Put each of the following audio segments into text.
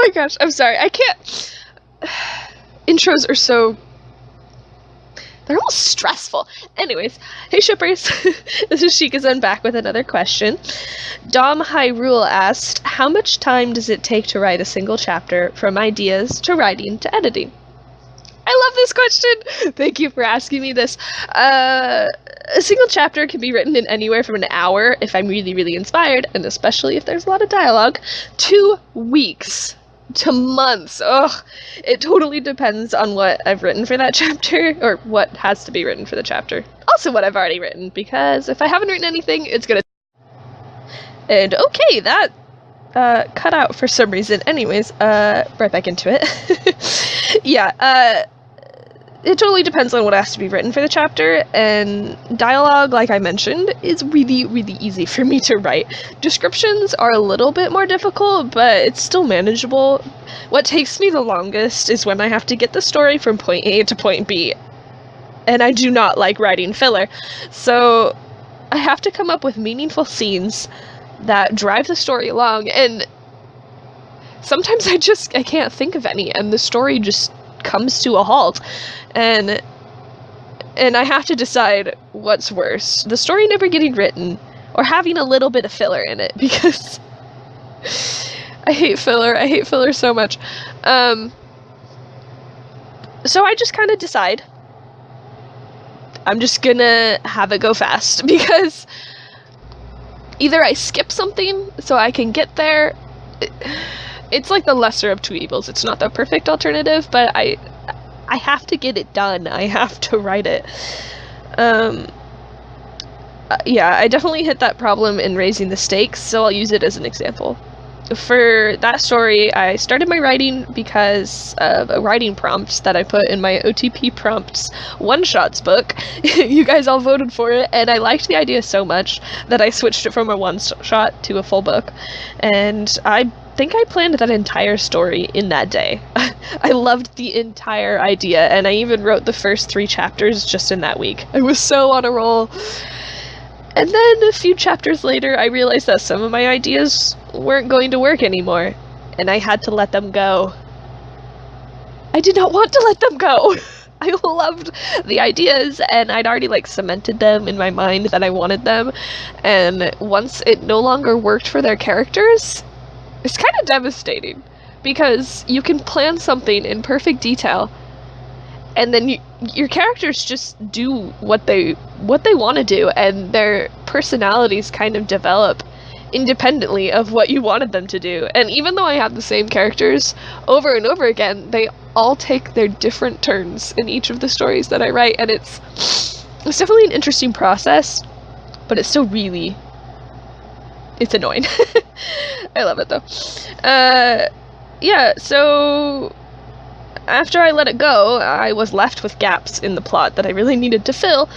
my gosh, I'm sorry. I can't. Intros are so. They're almost stressful. Anyways, hey shippers, this is Sheikahzen back with another question. Dom Hyrule asked, how much time does it take to write a single chapter from ideas to writing to editing? I love this question! Thank you for asking me this. A single chapter can be written in anywhere from an hour if I'm really, really inspired, and especially if there's a lot of dialogue, 2 weeks to months. Ugh, it totally depends on what I've written for that chapter, or what has to be written for the chapter. Also what I've already written, because if I haven't written anything, it's gonna... And okay, that cut out for some reason. Anyways, right back into it. Yeah, it totally depends on what has to be written for the chapter, and dialogue, like I mentioned, is really, really easy for me to write. Descriptions are a little bit more difficult, but it's still manageable. What takes me the longest is when I have to get the story from point A to point B, and I do not like writing filler. So I have to come up with meaningful scenes that drive the story along, and sometimes I can't think of any, and the story just comes to a halt, and I have to decide what's worse, the story never getting written or having a little bit of filler in it, because I hate filler so much. So I just kind of decide I'm just gonna have it go fast, because either I skip something so I can get there. It's like the lesser of two evils. It's not the perfect alternative, but I have to get it done. I have to write it. Yeah, I definitely hit that problem in raising the stakes, so I'll use it as an example. For that story, I started my writing because of a writing prompt that I put in my OTP prompts one-shots book. You guys all voted for it, and I liked the idea so much that I switched it from a one-shot to a full book. And I think I planned that entire story in that day. I loved the entire idea, and I even wrote the first 3 chapters just in that week. I was so on a roll. And then a few chapters later, I realized that some of my ideas weren't going to work anymore, and I had to let them go. I did not want to let them go! I loved the ideas, and I'd already cemented them in my mind that I wanted them, and once it no longer worked for their characters, it's kind of devastating, because you can plan something in perfect detail, and then your characters just do what they want to do, and their personalities kind of develop independently of what you wanted them to do. And even though I have the same characters over and over again, they all take their different turns in each of the stories that I write, and it's definitely an interesting process, but it's still really... it's annoying. I love it though. Yeah, so after I let it go, I was left with gaps in the plot that I really needed to fill,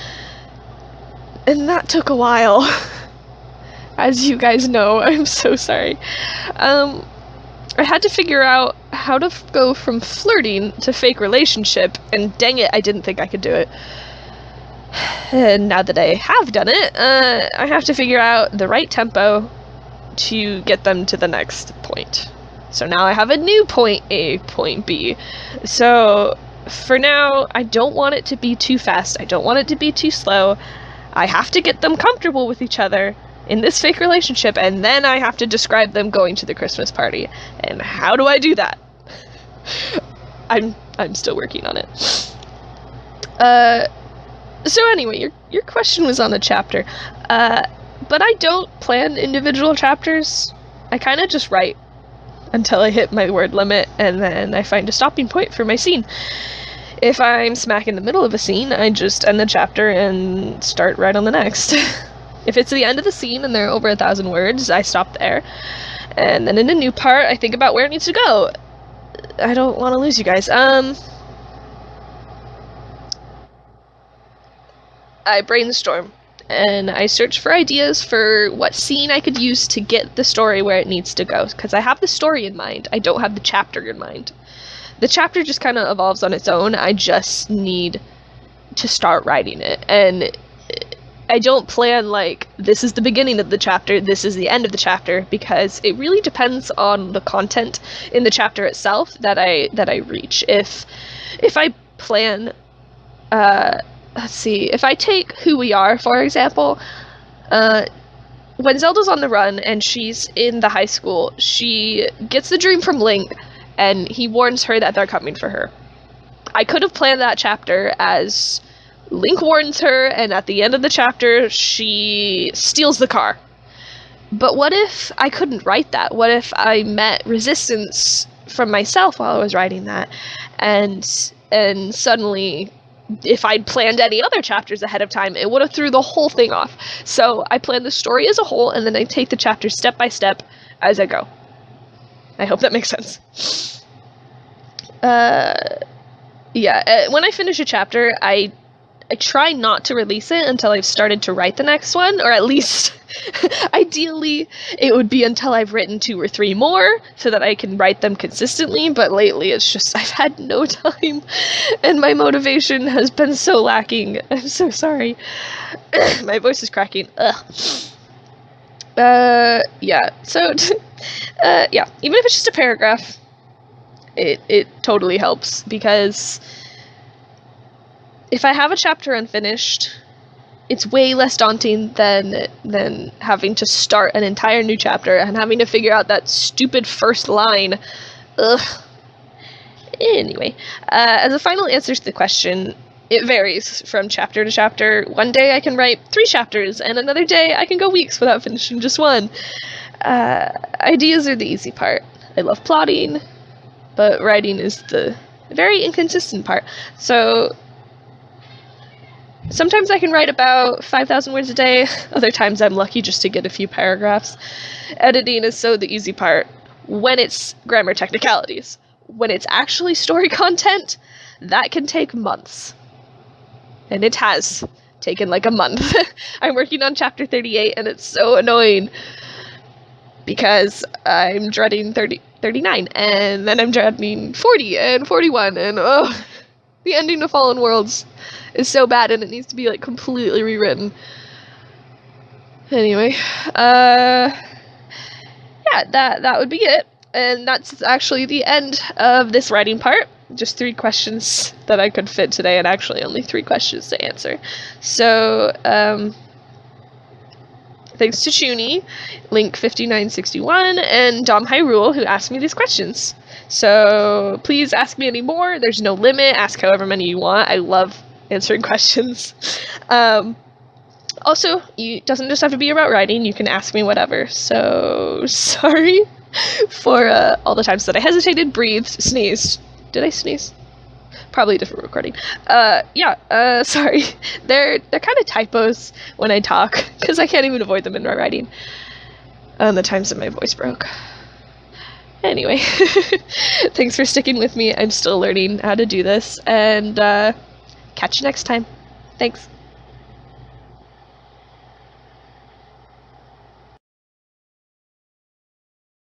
and that took a while. As you guys know, I'm so sorry. I had to figure out how to go from flirting to fake relationship, and dang it, I didn't think I could do it. And now that I have done it, I have to figure out the right tempo to get them to the next point. So now I have a new point A, point B. So for now, I don't want it to be too fast. I don't want it to be too slow. I have to get them comfortable with each other in this fake relationship, and then I have to describe them going to the Christmas party. And how do I do that? I'm still working on it. So anyway, your question was on the chapter. But I don't plan individual chapters. I kind of just write until I hit my word limit, and then I find a stopping point for my scene. If I'm smack in the middle of a scene, I just end the chapter and start right on the next. If it's the end of the scene and there are over 1,000 words, I stop there. And then in a new part, I think about where it needs to go. I don't want to lose you guys. I brainstorm, and I search for ideas for what scene I could use to get the story where it needs to go, because I have the story in mind, I don't have the chapter in mind. The chapter just kind of evolves on its own, I just need to start writing it, and I don't plan like, this is the beginning of the chapter, this is the end of the chapter, because it really depends on the content in the chapter itself that I reach. If I plan, let's see, if I take Who We Are, for example, when Zelda's on the run and she's in the high school, she gets the dream from Link, and he warns her that they're coming for her. I could have planned that chapter as Link warns her, and at the end of the chapter, she steals the car. But what if I couldn't write that? What if I met resistance from myself while I was writing that? And suddenly, if I'd planned any other chapters ahead of time, it would have threw the whole thing off. So I plan the story as a whole, and then I take the chapters step by step as I go. I hope that makes sense. Yeah, when I finish a chapter, I try not to release it until I've started to write the next one, or at least, ideally, it would be until I've written 2 or 3 more, so that I can write them consistently, but lately it's just, I've had no time, and my motivation has been so lacking. I'm so sorry. My voice is cracking. Ugh. Yeah, so, yeah, even if it's just a paragraph, it totally helps, because if I have a chapter unfinished, it's way less daunting than having to start an entire new chapter and having to figure out that stupid first line. Ugh. Anyway, as a final answer to the question, it varies from chapter to chapter. One day I can write 3 chapters, and another day I can go weeks without finishing just one. Ideas are the easy part. I love plotting, but writing is the very inconsistent part. So sometimes I can write about 5,000 words a day, other times I'm lucky just to get a few paragraphs. Editing is so the easy part when it's grammar technicalities. When it's actually story content, that can take months. And it has taken like a month. I'm working on chapter 38 and it's so annoying because I'm dreading 39 and then I'm dreading 40 and 41 and the ending to Fallen Worlds is so bad and it needs to be like completely rewritten. Anyway, yeah, that would be it. And that's actually the end of this writing part. Just 3 questions that I could fit today, and actually only 3 questions to answer. So, thanks to Chuni, Link5961, and Dom Hyrule, who asked me these questions. So, please ask me any more. There's no limit. Ask however many you want. I love answering questions. Also, it doesn't just have to be about writing. You can ask me whatever. So, sorry for all the times that I hesitated, breathed, sneezed. Did I sneeze? Probably a different recording. Yeah, sorry. They're kind of typos when I talk, because I can't even avoid them in my writing. The times that my voice broke. Anyway, thanks for sticking with me. I'm still learning how to do this, and catch you next time. Thanks.